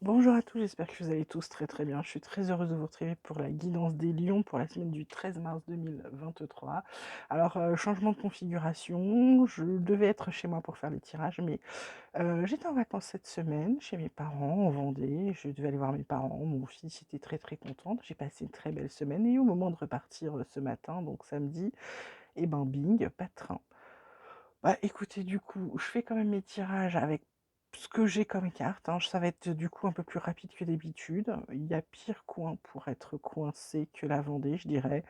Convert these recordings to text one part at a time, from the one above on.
Bonjour à tous, j'espère que vous allez tous très très bien. Je suis très heureuse de vous retrouver pour la guidance des lions pour la semaine du 13 mars 2023. Alors, changement de configuration, je devais être chez moi pour faire les tirages, mais j'étais en vacances cette semaine chez mes parents en Vendée. Je devais aller voir mes parents, mon fils était très très content. J'ai passé une très belle semaine et au moment de repartir ce matin, donc samedi, et ben bing, pas de train. Bah, écoutez, du coup, je fais quand même mes tirages avec ce que j'ai comme carte, hein. Ça va être du coup un peu plus rapide que d'habitude. Il y a pire coin pour être coincé que la Vendée, je dirais.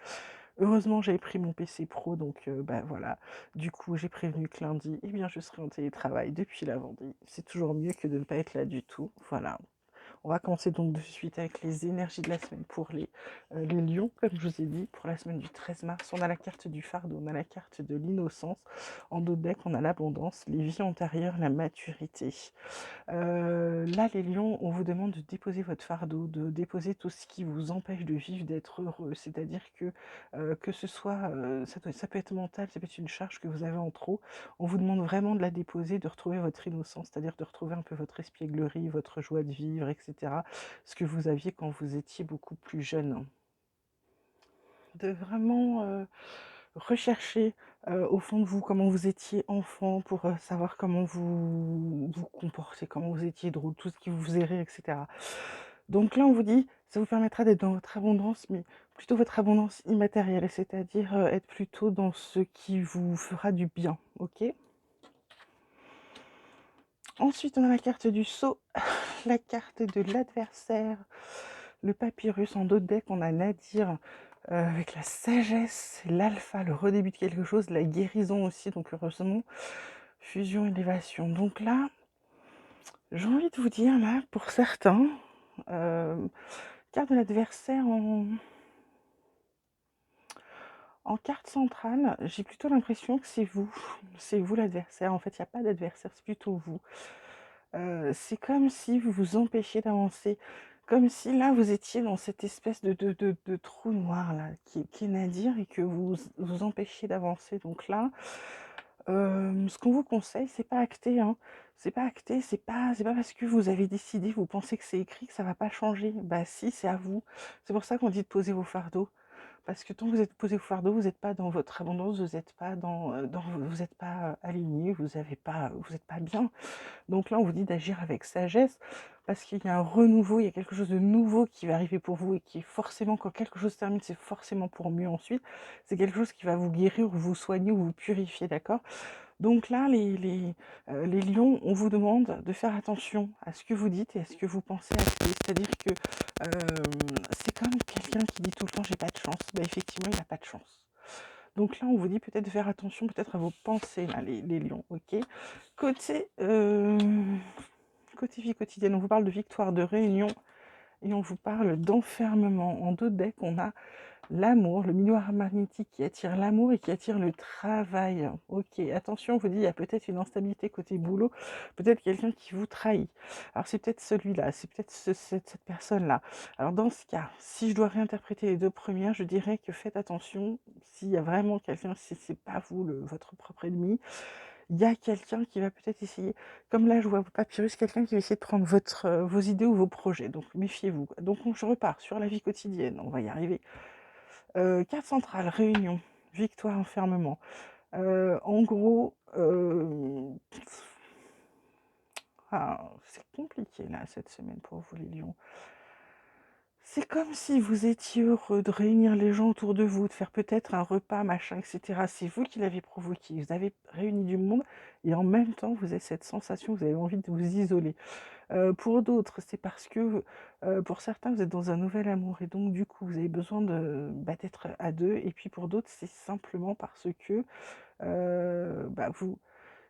Heureusement, j'avais pris mon PC pro, donc bah voilà. Du coup, j'ai prévenu que lundi, eh bien, je serai en télétravail depuis la Vendée. C'est toujours mieux que de ne pas être là du tout. Voilà. On va commencer donc de suite avec les énergies de la semaine pour les lions, comme je vous ai dit, pour la semaine du 13 mars. On a la carte du fardeau, on a la carte de l'innocence. En dos de deck, on a l'abondance, les vies antérieures, la maturité. Là, les lions, on vous demande de déposer votre fardeau, de déposer tout ce qui vous empêche de vivre, d'être heureux. C'est-à-dire que ce soit, ça peut être mental, ça peut être une charge que vous avez en trop. On vous demande vraiment de la déposer, de retrouver votre innocence, c'est-à-dire de retrouver un peu votre espièglerie, votre joie de vivre, etc. Ce que vous aviez quand vous étiez beaucoup plus jeune. De vraiment rechercher au fond de vous comment vous étiez enfant pour savoir comment vous comportez, comment vous étiez drôle, tout ce qui vous faisait rire, etc. Donc là, on vous dit, ça vous permettra d'être dans votre abondance, mais plutôt votre abondance immatérielle, c'est-à-dire être plutôt dans ce qui vous fera du bien, ok? Ensuite, on a la carte du sceau, la carte de l'adversaire, le papyrus. En dos de deck, on a Nadir avec la sagesse, l'alpha, le redébut de quelque chose, la guérison aussi, donc heureusement, fusion, élévation. Donc là, j'ai envie de vous dire, là, pour certains, euh, carte de l'adversaire en carte centrale, j'ai plutôt l'impression que c'est vous l'adversaire. En fait, il n'y a pas d'adversaire, c'est plutôt vous. C'est comme si vous vous empêchiez d'avancer, comme si là vous étiez dans cette espèce de trou noir là, qui est Nadir et que vous empêchiez d'avancer. Donc là, ce qu'on vous conseille, c'est pas acté, hein. C'est pas acté, c'est pas parce que vous avez décidé, vous pensez que c'est écrit que ça va pas changer. Bah si, c'est à vous. C'est pour ça qu'on dit de poser vos fardeaux. Parce que tant que vous êtes posé au fardeau, vous n'êtes pas dans votre abondance, vous n'êtes pas vous êtes pas aligné, vous êtes pas bien. Donc là, on vous dit d'agir avec sagesse parce qu'il y a un renouveau, il y a quelque chose de nouveau qui va arriver pour vous et qui est forcément, quand quelque chose se termine, c'est forcément pour mieux ensuite. C'est quelque chose qui va vous guérir ou vous soigner ou vous purifier, d'accord? Donc là, les lions, on vous demande de faire attention à ce que vous dites et à ce que vous pensez acter. C'est-à-dire que c'est comme quelqu'un qui dit tout le temps j'ai pas de chance. Bah, effectivement, il n'a pas de chance. Donc là, on vous dit peut-être de faire attention peut-être à vos pensées, là, les lions, ok? Côté, côté vie quotidienne, on vous parle de victoire, de réunion, et on vous parle d'enfermement. En deux decks, on a l'amour, le miroir magnétique qui attire l'amour et qui attire le travail. Ok, attention, on vous dit, il y a peut-être une instabilité côté boulot, peut-être quelqu'un qui vous trahit. Alors c'est peut-être celui-là, c'est peut-être cette personne-là. Alors dans ce cas, si je dois réinterpréter les deux premières, je dirais que faites attention, s'il y a vraiment quelqu'un, si c'est pas vous, votre propre ennemi, il y a quelqu'un qui va peut-être essayer, comme là je vois Papyrus, quelqu'un qui va essayer de prendre vos idées ou vos projets, donc méfiez-vous. Donc je repars sur la vie quotidienne, on va y arriver. Carte centrale, réunion, victoire, enfermement. En gros, c'est compliqué là cette semaine pour vous les lions. C'est comme si vous étiez heureux de réunir les gens autour de vous, de faire peut-être un repas, machin, etc. C'est vous qui l'avez provoqué, vous avez réuni du monde et en même temps vous avez cette sensation, vous avez envie de vous isoler. Pour d'autres, c'est parce que, pour certains, vous êtes dans un nouvel amour et donc du coup, vous avez besoin d'être à 2 et puis pour d'autres, c'est simplement parce que,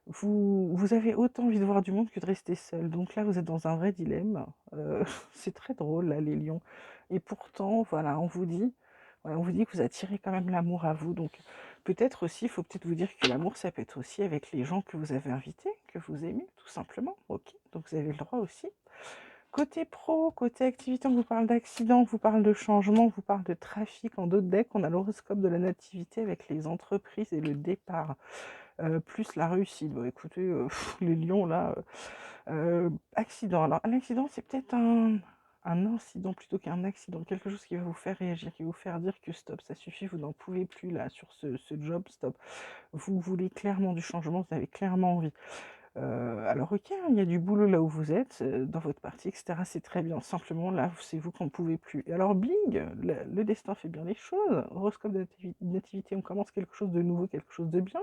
vous avez autant envie de voir du monde que de rester seul. Donc là, vous êtes dans un vrai dilemme, c'est très drôle là, les lions et pourtant, voilà, on vous dit que vous attirez quand même l'amour à vous donc peut-être aussi, il faut peut-être vous dire que l'amour, ça peut être aussi avec les gens que vous avez invités, que vous aimez, tout simplement, OK? Donc vous avez le droit aussi. Côté pro, côté activité, on vous parle d'accident, on vous parle de changement, on vous parle de trafic. En d'autres decks, on a l'horoscope de la nativité avec les entreprises et le départ. plus la réussite. Bah, écoutez, les lions là, accident. Alors un accident, c'est peut-être un incident plutôt qu'un accident, quelque chose qui va vous faire réagir, qui va vous faire dire que stop, ça suffit, vous n'en pouvez plus là sur ce job, stop. Vous voulez clairement du changement, vous avez clairement envie. Alors OK, hein, il y a du boulot là où vous êtes, dans votre partie et cetera, c'est très bien. Simplement là, c'est vous qu'on ne pouvez plus. Et alors bing, le destin fait bien les choses. Horoscope de nativité, on commence quelque chose de nouveau, quelque chose de bien.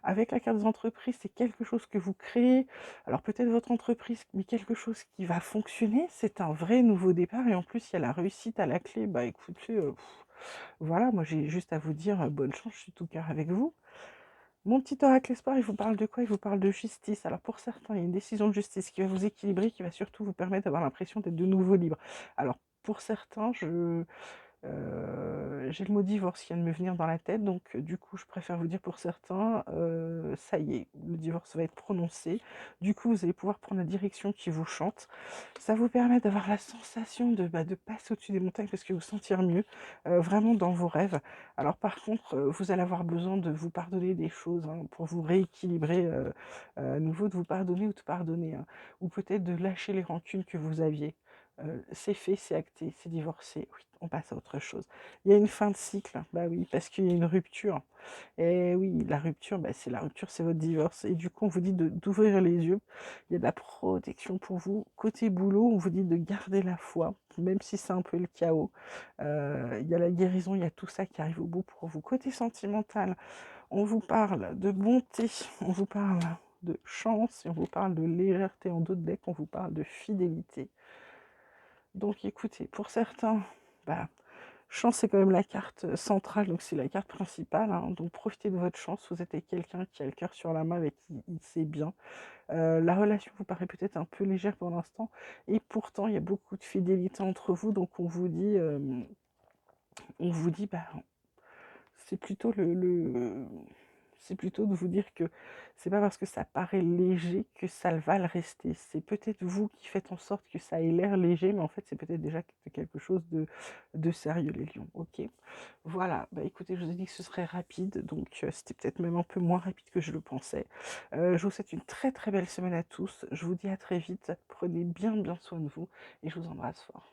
Avec la carte des entreprises, c'est quelque chose que vous créez. Alors peut-être votre entreprise, mais quelque chose qui va fonctionner. C'est un vrai nouveau départ et en plus, il y a la réussite à la clé. Bah écoutez, voilà, moi j'ai juste à vous dire, bonne chance, je suis tout cœur avec vous. Mon petit oracle espoir, il vous parle de quoi? Il vous parle de justice. Alors pour certains, il y a une décision de justice qui va vous équilibrer, qui va surtout vous permettre d'avoir l'impression d'être de nouveau libre. Alors pour certains, j'ai le mot divorce qui vient de me venir dans la tête, donc du coup, je préfère vous dire pour certains, ça y est, le divorce va être prononcé. Du coup, vous allez pouvoir prendre la direction qui vous chante. Ça vous permet d'avoir la sensation de passer au-dessus des montagnes parce que vous sentir mieux, vraiment dans vos rêves. Alors par contre, vous allez avoir besoin de vous pardonner des choses, hein, pour vous rééquilibrer, à nouveau, de vous pardonner ou de pardonner, hein, ou peut-être de lâcher les rancunes que vous aviez. C'est fait, c'est acté, c'est divorcé, oui, on passe à autre chose. Il y a une fin de cycle, bah oui, parce qu'il y a une rupture. Et oui, la rupture, bah, c'est la rupture, c'est votre divorce. Et du coup, on vous dit d'ouvrir les yeux. Il y a de la protection pour vous. Côté boulot, on vous dit de garder la foi, même si c'est un peu le chaos. Il y a la guérison, il y a tout ça qui arrive au bout pour vous. Côté sentimental, on vous parle de bonté, on vous parle de chance, et on vous parle de légèreté en d'autres decks, on vous parle de fidélité. Donc écoutez, pour certains, bah, chance c'est quand même la carte centrale, donc c'est la carte principale, hein, donc profitez de votre chance, vous êtes avec quelqu'un qui a le cœur sur la main, avec qui il sait bien. La relation vous paraît peut-être un peu légère pour l'instant, et pourtant il y a beaucoup de fidélité entre vous, donc on vous dit, bah, c'est plutôt c'est plutôt de vous dire que c'est pas parce que ça paraît léger que ça va le rester. C'est peut-être vous qui faites en sorte que ça ait l'air léger, mais en fait, c'est peut-être déjà quelque chose de sérieux, les lions. Ok. Voilà. Bah écoutez, je vous ai dit que ce serait rapide, donc c'était peut-être même un peu moins rapide que je le pensais. Je vous souhaite une très très belle semaine à tous. Je vous dis à très vite. Prenez bien bien soin de vous et je vous embrasse fort.